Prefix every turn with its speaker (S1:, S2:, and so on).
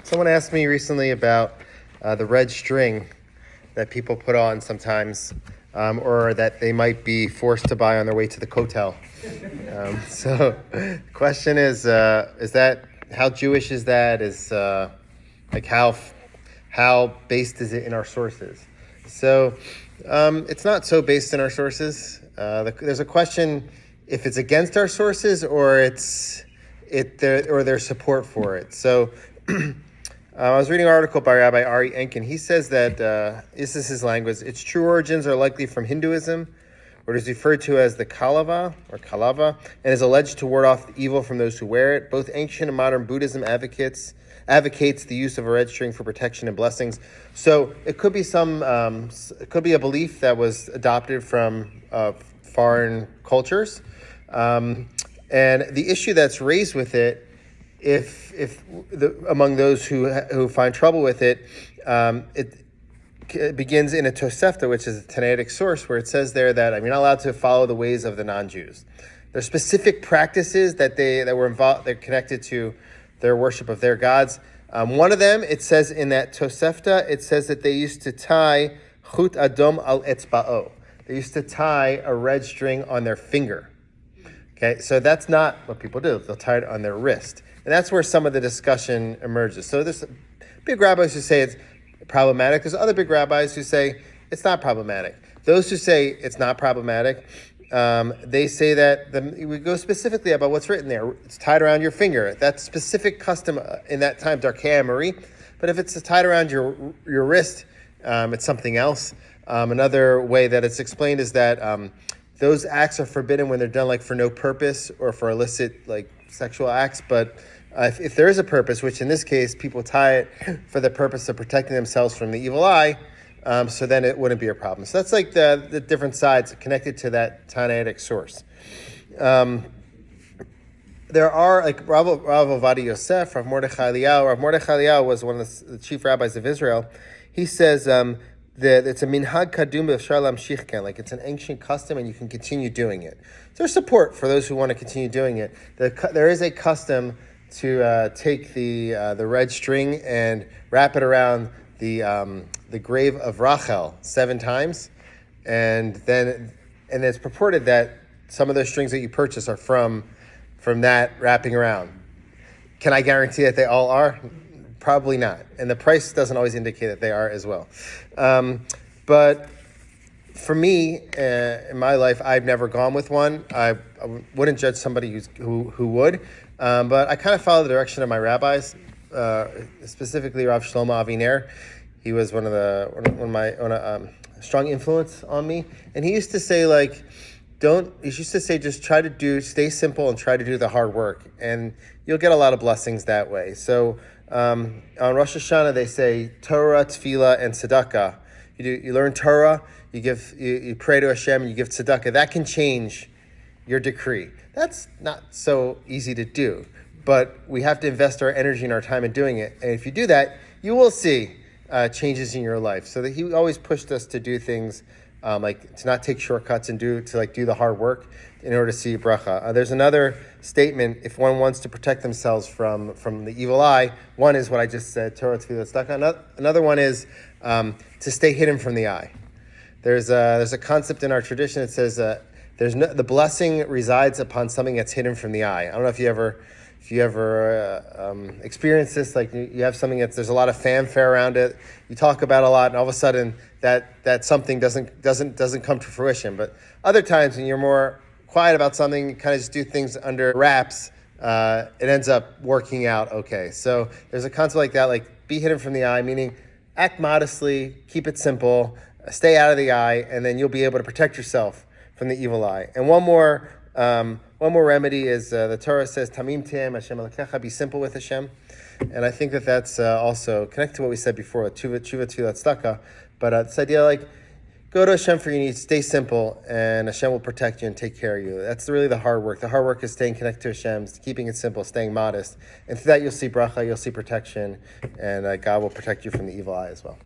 S1: Someone asked me recently about the red string that people put on sometimes, or that they might be forced to buy on their way to the kotel. So, the question is that how Jewish is that? Is like how based is it in our sources? So, it's not so based in our sources. There's a question if it's against our sources or there's support for it. So. I was reading an article by Rabbi Ari Enkin. He says that, this is his language, its true origins are likely from Hinduism, or it is referred to as the Kalava, and is alleged to ward off the evil from those who wear it. Both ancient and modern Buddhism advocates the use of a red string for protection and blessings. So it could be it could be a belief that was adopted from foreign cultures. And the issue that's raised with it, among those who find trouble with it, it begins in a Tosefta, which is a Tanaitic source, where it says there that you're not allowed to follow the ways of the non-Jews. There's specific practices that were involved, they're connected to their worship of their gods. One of them, it says in that Tosefta, it says that they used to tie chut adom al etzba'o. They used to tie a red string on their finger. Okay, so that's not what people do. They'll tie it on their wrist. And that's where some of the discussion emerges. So there's big rabbis who say it's problematic. There's other big rabbis who say it's not problematic. Those who say it's not problematic, they say that we go specifically about what's written there. It's tied around your finger. That specific custom in that time, Darkei Marie. But if it's tied around your wrist, it's something else. Another way that it's explained is that those acts are forbidden when they're done for no purpose or for illicit sexual acts. But if there is a purpose, which in this case people tie it for the purpose of protecting themselves from the evil eye, so then it wouldn't be a problem. So that's the different sides connected to that Tanaitic source. There are Rav Ovadia Yosef, Rav Mordechai Eliyahu. Rav Mordechai Eliyahu was one of the chief rabbis of Israel. He says that it's a minhag kadum b'efshar lamshich ken, it's an ancient custom and you can continue doing it. So there's support for those who want to continue doing it. There is a custom to take the red string and wrap it around the grave of Rachel 7 times, and it's purported that some of those strings that you purchase are from that wrapping around. Can I guarantee that they all are? Probably not. And the price doesn't always indicate that they are as well. But for me, in my life, I've never gone with one. I wouldn't judge somebody who would. But I kind of follow the direction of my rabbis, specifically Rav Shlomo Aviner. He was one of my strong influence on me. And he used to say, just stay simple and try to do the hard work. And you'll get a lot of blessings that way. So, on Rosh Hashanah, they say Torah, Tefillah, and Tzedakah. You learn Torah, you pray to Hashem, and you give Tzedakah. That can change your decree. That's not so easy to do, but we have to invest our energy and our time in doing it. And if you do that, you will see changes in your life. So that he always pushed us to do things to not take shortcuts and do the hard work in order to see bracha. There's another statement, if one wants to protect themselves from the evil eye. One is what I just said, Torah, Tefillah, Tzedakah. Another one is to stay hidden from the eye. There's a concept in our tradition that says the blessing resides upon something that's hidden from the eye. I don't know if you ever experience this, you have something there's a lot of fanfare around it, you talk about a lot, and all of a sudden that something doesn't come to fruition. But other times when you're more quiet about something, you kind of just do things under wraps, it ends up working out okay. So there's a concept like that, be hidden from the eye, meaning act modestly, keep it simple, stay out of the eye, and then you'll be able to protect yourself from the evil eye. And one more remedy is the Torah says, Tamim Tem Hashem Elokecha, be simple with Hashem. And I think that's also connected to what we said before, Tshuva, Tefillah, Tzedakah. But this idea, go to Hashem for your needs, stay simple, and Hashem will protect you and take care of you. That's really the hard work. The hard work is staying connected to Hashem, keeping it simple, staying modest. And through that, you'll see bracha, you'll see protection, and God will protect you from the evil eye as well.